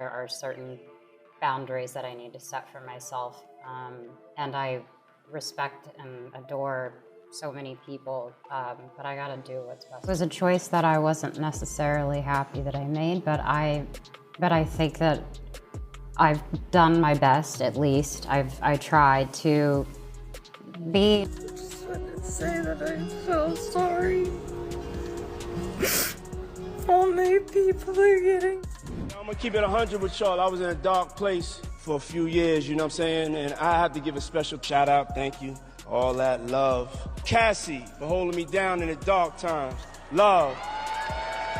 There are certain boundaries that I need to set for myself, and I respect and adore so many people, but I gotta do what's best. It was a choice that I wasn't necessarily happy that I made, but I think that I've done my best. At least I tried to be. I just wanted to say that I feel sorry. All my people are getting. I'm gonna keep it 100 with y'all. I was in a dark place for a few years, you know what I'm saying? And I have to give a special shout out, thank you, all that love. Cassie for holding me down in the dark times. Love.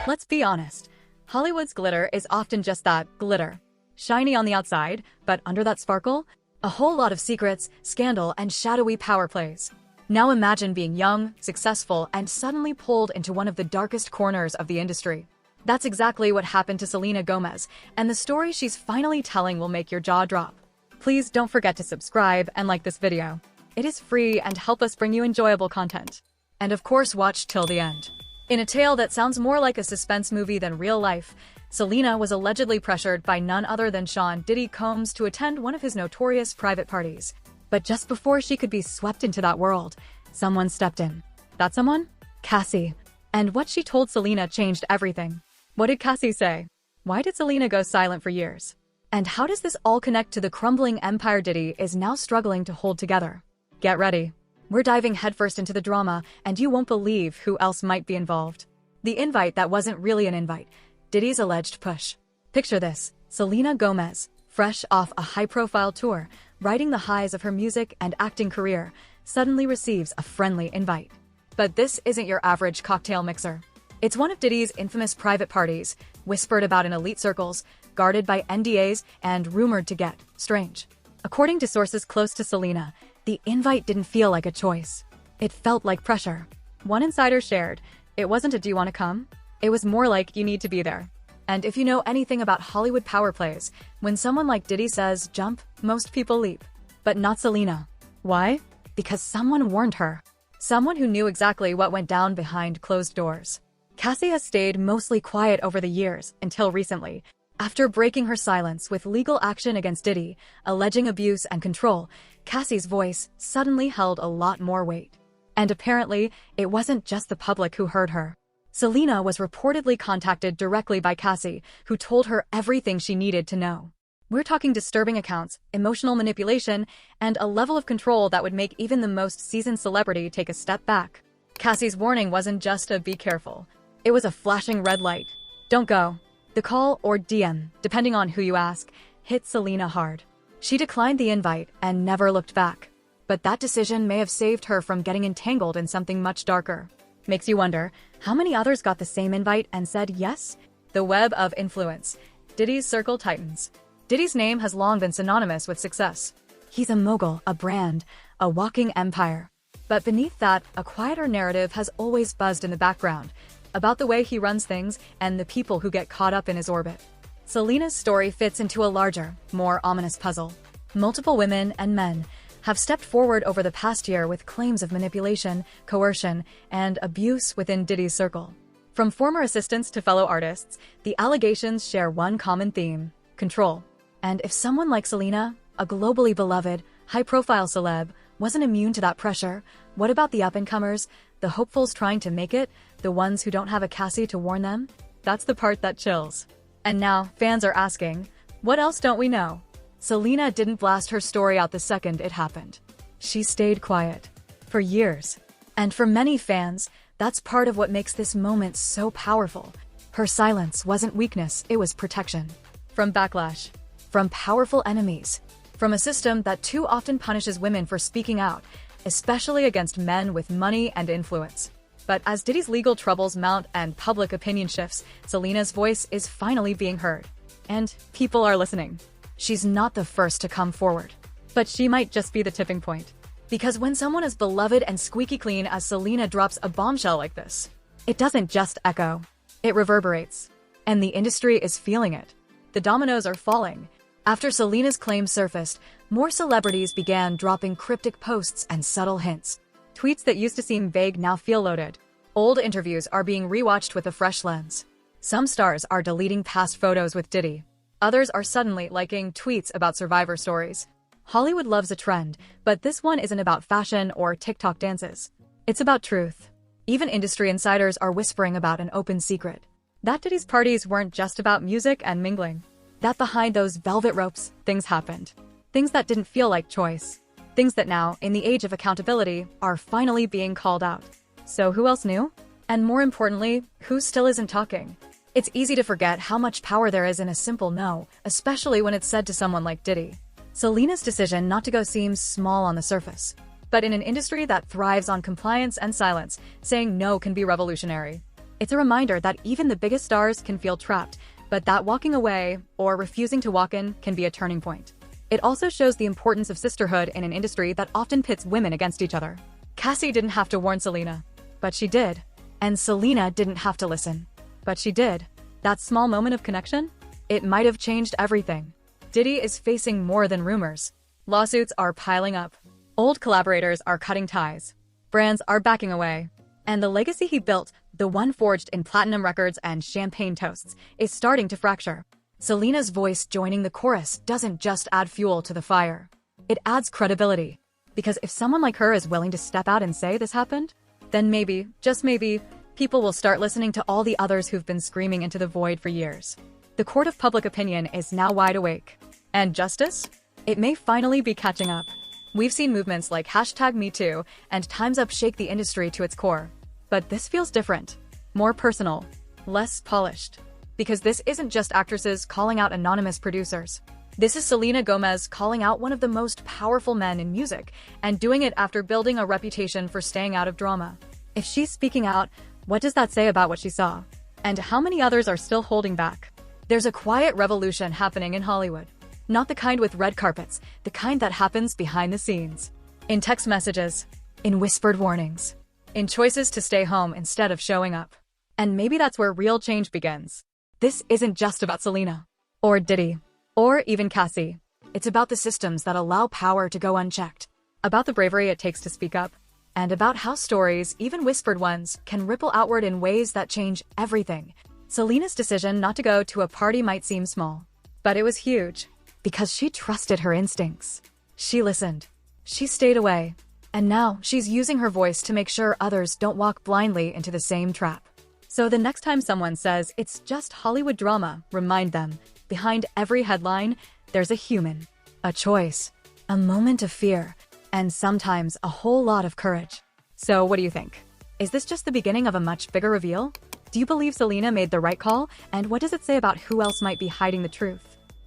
Let's be honest. Hollywood's glitter is often just that, glitter. Shiny on the outside, but under that sparkle, a whole lot of secrets, scandal, and shadowy power plays. Now imagine being young, successful, and suddenly pulled into one of the darkest corners of the industry. That's exactly what happened to Selena Gomez, and the story she's finally telling will make your jaw drop. Please don't forget to subscribe and like this video. It is free and help us bring you enjoyable content. And of course, watch till the end. In a tale that sounds more like a suspense movie than real life, Selena was allegedly pressured by none other than Diddy Combs to attend one of his notorious private parties. But just before she could be swept into that world, someone stepped in. That someone? Cassie. And what she told Selena changed everything. What did Cassie say? Why did Selena go silent for years? And how does this all connect to the crumbling empire Diddy is now struggling to hold together? Get ready. We're diving headfirst into the drama, and you won't believe who else might be involved. The invite that wasn't really an invite. Diddy's alleged push. Picture this. Selena Gomez, fresh off a high-profile tour, riding the highs of her music and acting career, suddenly receives a friendly invite. But this isn't your average cocktail mixer. It's one of Diddy's infamous private parties, whispered about in elite circles, guarded by NDAs, and rumored to get strange. According to sources close to Selena, the invite didn't feel like a choice. It felt like pressure. One insider shared, "It wasn't a 'do you want to come?' It was more like 'you need to be there.' And if you know anything about Hollywood power plays, when someone like Diddy says jump, most people leap. But not Selena. Why? Because someone warned her. Someone who knew exactly what went down behind closed doors. Cassie has stayed mostly quiet over the years, until recently. After breaking her silence with legal action against Diddy, alleging abuse and control, Cassie's voice suddenly held a lot more weight. And apparently, it wasn't just the public who heard her. Selena was reportedly contacted directly by Cassie, who told her everything she needed to know. We're talking disturbing accounts, emotional manipulation, and a level of control that would make even the most seasoned celebrity take a step back. Cassie's warning wasn't just a "be careful." It was a flashing red light. Don't go. The call, or DM, depending on who you ask, hit Selena hard. She declined the invite and never looked back. But that decision may have saved her from getting entangled in something much darker. Makes you wonder, how many others got the same invite and said yes? The web of influence. Diddy's circle tightens. Diddy's name has long been synonymous with success. He's a mogul, a brand, a walking empire. But beneath that, a quieter narrative has always buzzed in the background, about the way he runs things and the people who get caught up in his orbit. Selena's story fits into a larger, more ominous puzzle. Multiple women and men have stepped forward over the past year with claims of manipulation, coercion, and abuse within Diddy's circle. From former assistants to fellow artists, the allegations share one common theme: control. And if someone like Selena, a globally beloved, high-profile celeb, wasn't immune to that pressure, what about the up-and-comers, the hopefuls trying to make it, the ones who don't have a Cassie to warn them? That's the part that chills. And now, fans are asking, what else don't we know? Selena didn't blast her story out the second it happened. She stayed quiet. For years. And for many fans, that's part of what makes this moment so powerful. Her silence wasn't weakness, it was protection. From backlash. From powerful enemies. From a system that too often punishes women for speaking out, especially against men with money and influence. But as Diddy's legal troubles mount and public opinion shifts, Selena's voice is finally being heard. And people are listening. She's not the first to come forward. But she might just be the tipping point. Because when someone as beloved and squeaky clean as Selena drops a bombshell like this, it doesn't just echo. It reverberates. And the industry is feeling it. The dominoes are falling. After Selena's claims surfaced, more celebrities began dropping cryptic posts and subtle hints. Tweets that used to seem vague now feel loaded. Old interviews are being rewatched with a fresh lens. Some stars are deleting past photos with Diddy. Others are suddenly liking tweets about survivor stories. Hollywood loves a trend, but this one isn't about fashion or TikTok dances. It's about truth. Even industry insiders are whispering about an open secret. That Diddy's parties weren't just about music and mingling. That behind those velvet ropes, things happened. Things that didn't feel like choice. Things that now, in the age of accountability, are finally being called out. So who else knew? And more importantly, who still isn't talking? It's easy to forget how much power there is in a simple no, especially when it's said to someone like Diddy. Selena's decision not to go seems small on the surface. But in an industry that thrives on compliance and silence, saying no can be revolutionary. It's a reminder that even the biggest stars can feel trapped, but that walking away or refusing to walk in can be a turning point. It also shows the importance of sisterhood in an industry that often pits women against each other. Cassie didn't have to warn Selena, but she did. And Selena didn't have to listen, but she did. That small moment of connection? It might have changed everything. Diddy is facing more than rumors. Lawsuits are piling up. Old collaborators are cutting ties. Brands are backing away. And the legacy he built, the one forged in platinum records and champagne toasts, is starting to fracture. Selena's voice joining the chorus doesn't just add fuel to the fire. It adds credibility. Because if someone like her is willing to step out and say this happened, then maybe, just maybe, people will start listening to all the others who've been screaming into the void for years. The court of public opinion is now wide awake. And justice? It may finally be catching up. We've seen movements like #MeToo and Time's Up shake the industry to its core. But this feels different. More personal. Less polished. Because this isn't just actresses calling out anonymous producers. This is Selena Gomez calling out one of the most powerful men in music, and doing it after building a reputation for staying out of drama. If she's speaking out, what does that say about what she saw? And how many others are still holding back? There's a quiet revolution happening in Hollywood. Not the kind with red carpets, the kind that happens behind the scenes. In text messages, in whispered warnings, in choices to stay home instead of showing up. And maybe that's where real change begins. This isn't just about Selena, or Diddy, or even Cassie. It's about the systems that allow power to go unchecked, about the bravery it takes to speak up, and about how stories, even whispered ones, can ripple outward in ways that change everything. Selena's decision not to go to a party might seem small, but it was huge, because she trusted her instincts. She listened. She stayed away. And now she's using her voice to make sure others don't walk blindly into the same trap. So the next time someone says it's just Hollywood drama, remind them, behind every headline, there's a human, a choice, a moment of fear, and sometimes a whole lot of courage. So what do you think? Is this just the beginning of a much bigger reveal? Do you believe Selena made the right call? And what does it say about who else might be hiding the truth?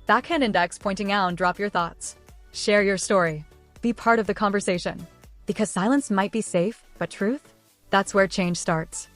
Backhand index pointing out and drop your thoughts. Share your story. Be part of the conversation. Because silence might be safe, but truth? That's where change starts.